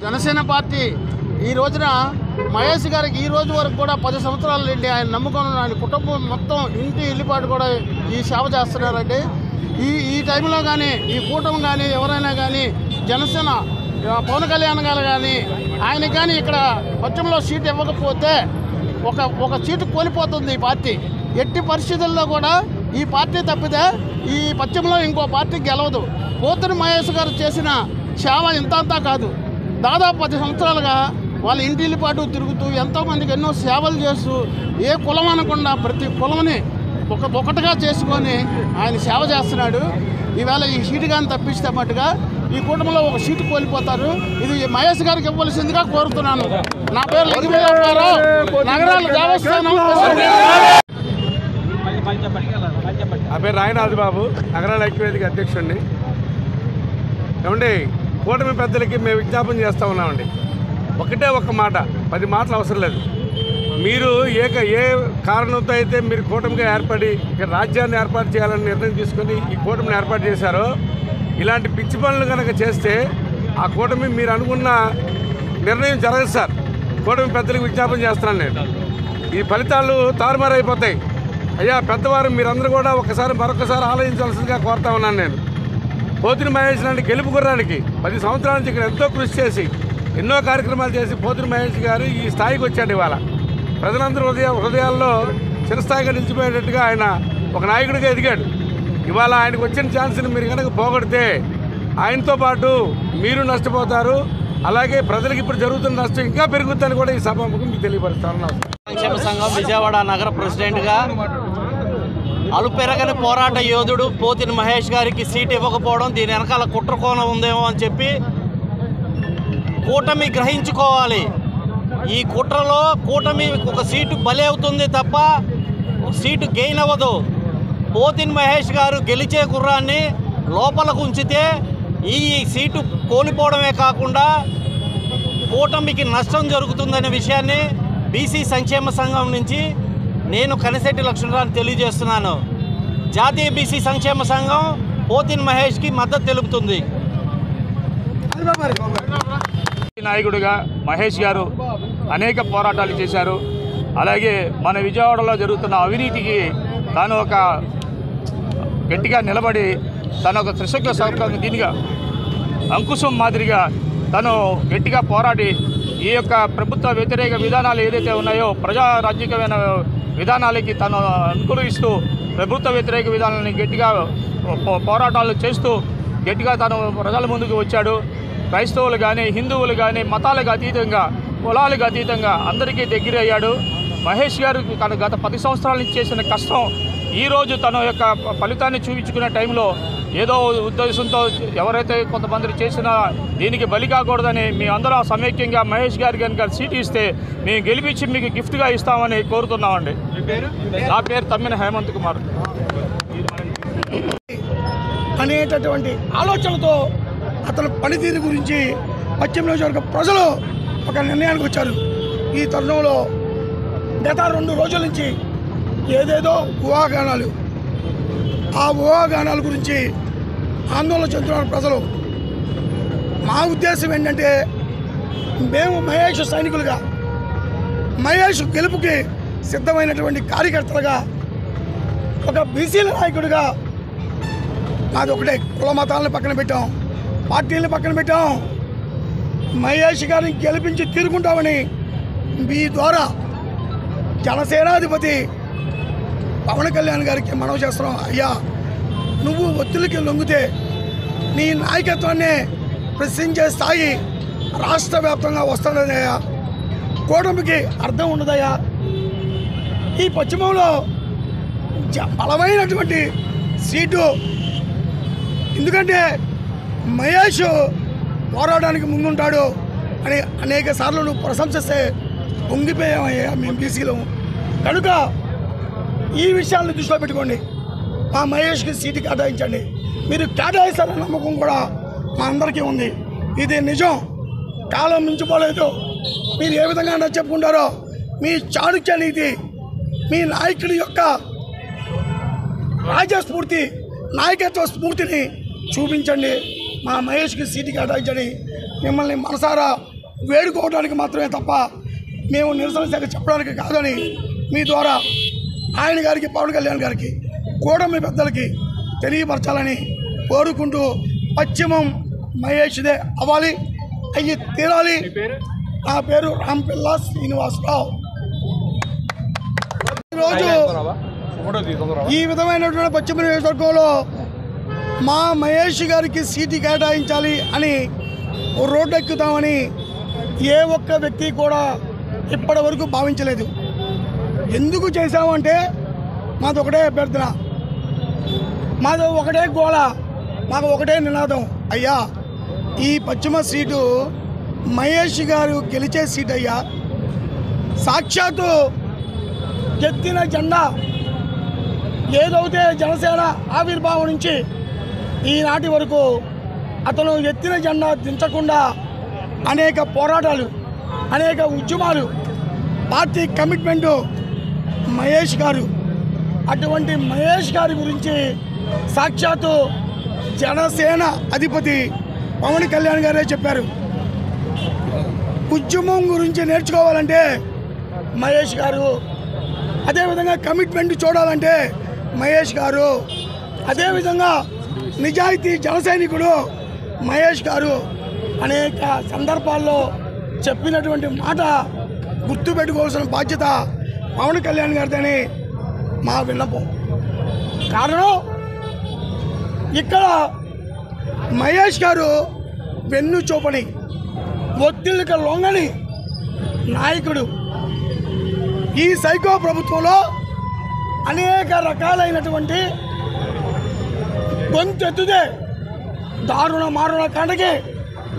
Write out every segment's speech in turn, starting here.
Janasena party ఈ రోజున మహేష్ గారికి ఈ రోజు వరకు కూడా 10 సంవత్సరాలు నుండి ఆయన నమ్ముకొని ఆయన కుటుంబం మొత్తం ఇంటి ఇల్లుపాటు కూడా ఈ సేవ చేస్తున్నారండి. ఈ టైంలో కానీ ఈ కూటమి కానీ ఎవరైనా కానీ జనసేన పవన్ కళ్యాణ్ గారు కానీ ఆయనకి కానీ ఇక్కడ పశ్చిమలో సీటు ఇవ్వకపోతే ఒక సీటు కోల్పోతుంది ఈ పార్టీ. ఎట్టి పరిస్థితుల్లో కూడా ఈ పార్టీ తప్పితే ఈ పశ్చిమలో ఇంకో పార్టీ గెలవదు. పోతుని మహేష్ గారు చేసిన సేవ ఇంతంతా కాదు, దాదాపు 10 సంవత్సరాలుగా వాళ్ళ ఇంటిల్లి పాటు తిరుగుతూ ఎంతోమందికి ఎన్నో సేవలు చేస్తూ ఏ కులం అనకుండా ప్రతి కులంని ఒకటిగా చేసుకొని ఆయన సేవ చేస్తున్నాడు. ఈవేళ ఈ సీటు కానీ తప్పిస్తే మట్టుగా ఈ కూటమిలో ఒక సీటు కోల్పోతారు. ఇది మహేష్ గారికి ఇవ్వాల్సిందిగా కోరుతున్నాను. నా పేరు లక్ష్మీరావు, నగరాల దేవస్థానం. నా పేరు రాయనాథ్ బాబు, నగరాల ఐక్యవేదిక అధ్యక్షుడిని. ఏమండి, కూటమి పెద్దలకి మేము విజ్ఞాపన చేస్తూ ఉన్నామండి. ఒకటే ఒక మాట, 10 మాటలు అవసరం లేదు. మీరు ఏ కారణంతో అయితే మీరు కూటమిగా ఏర్పడి ఇక్కడ రాజ్యాన్ని ఏర్పాటు చేయాలని నిర్ణయం తీసుకొని ఈ కూటమిని ఏర్పాటు చేశారో, ఇలాంటి పిచ్చి పనులు కనుక చేస్తే ఆ కూటమి మీరు అనుకున్న నిర్ణయం జరగదు సార్. కూటమి పెద్దలకు విజ్ఞాపన చేస్తున్నాను నేను. ఈ ఫలితాలు తారుమారైపోతాయి. అయ్యా పెద్దవారు మీరందరూ కూడా మరొకసారి ఆలోచించాల్సిందిగా కోరుతా ఉన్నాను నేను. పోతుని మహేష్ లాంటి గెలుపు గుర్రానికి 10 సంవత్సరాల నుంచి ఇక్కడ ఎంతో కృషి చేసి ఎన్నో కార్యక్రమాలు చేసి పోతుని మహేష్ గారు ఈ స్థాయికి వచ్చాడు. ఇవాళ ప్రజలందరూ హృదయాల్లో చిరస్థాయిగా నిలిచిపోయేటట్టుగా ఆయన ఒక నాయకుడిగా ఎదిగాడు. ఇవాళ ఆయనకు వచ్చిన ఛాన్స్ని మీరు కనుక పోగొడితే ఆయనతో పాటు మీరు నష్టపోతారు. అలాగే ప్రజలకు ఇప్పుడు జరుగుతున్న నష్టం ఇంకా పెరుగుతుందని కూడా ఈ సభాముఖం మీకు తెలియపరుస్తాను. సంక్షేమ సంఘం విజయవాడ నగర ప్రెసిడెంట్గా అలుపెరగని పోరాట యోధుడు పోతిని మహేష్ గారికి సీట్ ఇవ్వకపోవడం దీని వెనకాల కుట్రకోణం ఉందేమో అని చెప్పి కూటమి గ్రహించుకోవాలి. ఈ కుట్రలో కూటమి ఒక సీటు బలి అవుతుంది తప్ప సీటు గెయిన్ అవ్వదు. పోతిన్ మహేష్ గారు గెలిచే గుర్రాన్ని లోపలకు ఉంచితే ఈ సీటు కోల్పోవడమే కాకుండా కూటమికి నష్టం జరుగుతుందనే విషయాన్ని బీసీ సంక్షేమ సంఘం నుంచి నేను కనిశెట్టి లక్ష్మణరావు తెలియజేస్తున్నాను. జాతీయ బీసీ సంక్షేమ సంఘం పోతిన్ మహేష్కి మద్దతు తెలుపుతుంది. నాయకుడిగా మహేష్ గారు అనేక పోరాటాలు చేశారు. అలాగే మన విజయవాడలో జరుగుతున్న అవినీతికి తాను ఒక గట్టిగా నిలబడి తను ఒక త్రిశంకు సౌకర్యం దీనిగా అంకుశం మాదిరిగా తను గట్టిగా పోరాడి ఈ యొక్క ప్రభుత్వ వ్యతిరేక విధానాలు ఏదైతే ఉన్నాయో ప్రజారాజ్యకమైన విధానాలకి తను అనుకూలిస్తూ ప్రభుత్వ వ్యతిరేక విధానాలని గట్టిగా పోరాటాలు చేస్తూ గట్టిగా తను ప్రజల ముందుకు వచ్చాడు. క్రైస్తవులు కానీ హిందువులు కానీ మతాలకు అతీతంగా కులాలకు అతీతంగా అందరికీ దగ్గర అయ్యాడు. మహేష్ గారు తన గత 10 సంవత్సరాల నుంచి చేసిన కష్టం ఈరోజు తన యొక్క ఫలితాన్ని చూపించుకునే టైంలో ఏదో ఉద్దేశంతో ఎవరైతే కొంతమంది చేసినా దీనికి బలి కాకూడదని మీ అందరూ సమైక్యంగా మహేష్ గారి కనుక సీట్ ఇస్తే మేము గెలిపించి మీకు గిఫ్ట్గా ఇస్తామని కోరుతున్నామండి. నా పేరు తమ్మిన హేమంత్ కుమార్ అనేటటువంటి ఆలోచనతో అతని పనితీరు గురించి పశ్చిమ నియోజకవర్గ ప్రజలు ఒక నిర్ణయానికి వచ్చారు. ఈ తరుణంలో గత 2 రోజుల నుంచి ఏదేదో ఊహాగానాలు, ఆ ఊహాగానాల గురించి ఆందోళన చెందుతున్నారు ప్రజలు. మా ఉద్దేశం ఏంటంటే మేము మహేష్ సైనికులుగా, మహేష్ గెలుపుకి సిద్ధమైనటువంటి కార్యకర్తలుగా, ఒక బీసీల నాయకుడిగా మాది ఒకటే, కుల మతాలను పక్కన పెట్టాం, పార్టీలను పక్కన పెట్టాం. మహేష్ గారిని గెలిపించి తీరుకుంటామని మీ ద్వారా జనసేనాధిపతి పవన్ కళ్యాణ్ గారికి మనవి చేస్తున్నాం. అయ్యా, నువ్వు ఒత్తిడికి లొంగితే నీ నాయకత్వాన్ని ప్రశ్నించే స్థాయి రాష్ట్ర వ్యాప్తంగా వస్తుందయ్యా. కూటమికి అర్థం ఉండదయ్యా. ఈ పశ్చిమంలో బలమైనటువంటి సీటు, ఎందుకంటే మహేష్ పోరాటానికి ముందుంటాడు అని అనేక సార్లు నువ్వు ప్రశంసిస్తే పొంగిపోయామయ్యా మేము బీసీలో. కనుక ఈ విషయాలను దృష్టిలో పెట్టుకోండి. మా మహేష్కి సీటు కేటాయించండి. మీరు కేటాయిస్తారన్న నమ్మకం కూడా మా అందరికీ ఉంది. ఇది నిజం, కాలం మించిపోలేదు. మీరు ఏ విధంగా చెప్పుకుంటారో మీ చాణుక్య నీతి, మీ నాయకుడి యొక్క రాజస్ఫూర్తి, నాయకత్వ స్ఫూర్తిని చూపించండి. మా మహేష్కి సీటు కేటాయించండి. మిమ్మల్ని మనసారా వేడుకోవడానికి మాత్రమే తప్ప మేము నిరసన శాఖ చెప్పడానికి కాదని మీ ద్వారా ఆయన గారికి, పవన్ కళ్యాణ్ గారికి, కూటమి పెద్దలకి తెలియపరచాలని కోరుకుంటూ, పశ్చిమం మహేష్దే అవ్వాలి, అయ్యి తీరాలి. నా పేరు రాంపిల్ల శ్రీనివాసరావు. ఈరోజు ఈ విధమైనటువంటి పశ్చిమ నియోజకవర్గంలో మా మహేష్ గారికి సీటు కేటాయించాలి అని రోడ్డు ఎక్కుతామని ఏ ఒక్క వ్యక్తి కూడా ఇప్పటి వరకు భావించలేదు. ఎందుకు చేశామంటే మాది ఒకటే అభ్యర్థన, మాది ఒకటే గోళ, మాకు ఒకటే నినాదం. అయ్యా, ఈ పశ్చిమ సీటు మహేష్ గారు గెలిచే సీట్ అయ్యా. సాక్షాత్తు ఎత్తిన జెండా ఏదైతే జనసేన ఆవిర్భావం నుంచి ఈనాటి వరకు అతను ఎత్తిన జెండా దించకుండా అనేక పోరాటాలు, అనేక ఉద్యమాలు, పార్టీ కమిట్మెంటు మహేష్ గారు. అటువంటి మహేష్ గారి గురించి సాక్షాత్తు జనసేన అధిపతి పవన్ కళ్యాణ్ గారే చెప్పారు. ఉద్యమం గురించి నేర్చుకోవాలంటే మహేష్ గారు, అదేవిధంగా కమిట్మెంట్ చూడాలంటే మహేష్ గారు, అదేవిధంగా నిజాయితీ జనసైనికుడు మహేష్ గారు అనేక సందర్భాల్లో చెప్పినటువంటి మాట గుర్తుపెట్టుకోవాల్సిన బాధ్యత పవన్ కళ్యాణ్ గారిదని మా విన్నపం. కారణం, ఇక్కడ మహేష్ గారు వెన్ను చూపని, ఒత్తిళ్ళకి లొంగని నాయకుడు. ఈ సైకో ప్రభుత్వంలో అనేక రకాలైనటువంటి గొంతెత్తుదే దారుణ మారుణ కాండకి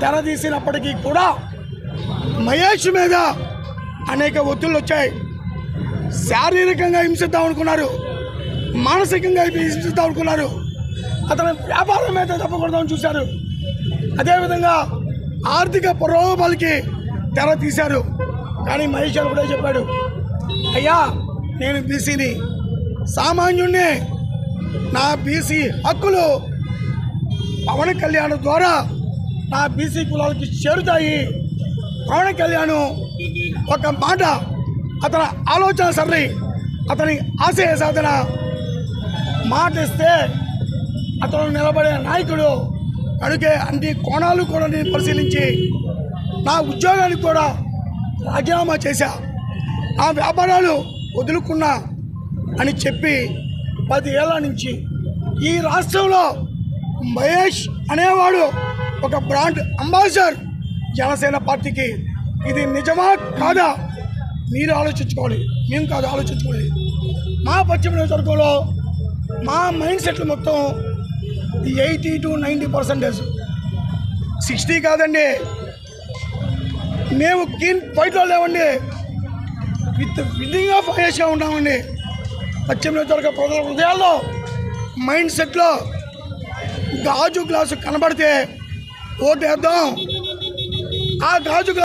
తెరదీసినప్పటికీ కూడా మహేష్ మీద అనేక ఒత్తిళ్ళు వచ్చాయి. శారీరకంగా హింసిద్దాం అనుకున్నారు, మానసికంగా హింసిద్దాం అనుకున్నారు, అతని వ్యాపారం మీద తప్పకూడదని చూశారు. అదేవిధంగా ఆర్థిక ప్రలోభాలకి తెర తీశారు. కానీ మహేష్ గారు కూడా చెప్పాడు, అయ్యా నేను బీసీని, సామాన్యుణ్ణి, నా బీసీ హక్కులు పవన్ కళ్యాణ్ ద్వారా నా బీసీ కులాలకి చేరుతాయి. పవన్ కళ్యాణ్ ఒక మాట, అతని ఆలోచన సరళి, అతని ఆశయ సాధన మాట ఇస్తే అతను నిలబడే నాయకుడు. కనుకే అన్ని కోణాలు కూడా నేను పరిశీలించి నా ఉద్యోగానికి కూడా రాజీనామా చేశా, ఆ వ్యాపారాలు వదులుకున్నా అని చెప్పి 10 ఏళ్ల నుంచి ఈ రాష్ట్రంలో మహేష్ అనేవాడు ఒక బ్రాండ్ అంబాసిడర్ జనసేన పార్టీకి. ఇది నిజమా కాదా మీరు ఆలోచించుకోవాలి, మేము కాదు ఆలోచించుకోవాలి. మా పశ్చిమ నియోజకవర్గంలో మా మైండ్ సెట్లు మొత్తం 80 to 90%, 60 కాదండి. మేము కీన్ ఫైట్లో లేవండి, విత్ విన్నింగ్ ఆఫ్ మహేష్గా ఉన్నామండి. పశ్చిమ నియోజకవర్గ ప్రజల హృదయాల్లో మైండ్ సెట్లో గాజు గ్లాసు కనబడితే ఓటేద్దాం. ఆ గాజు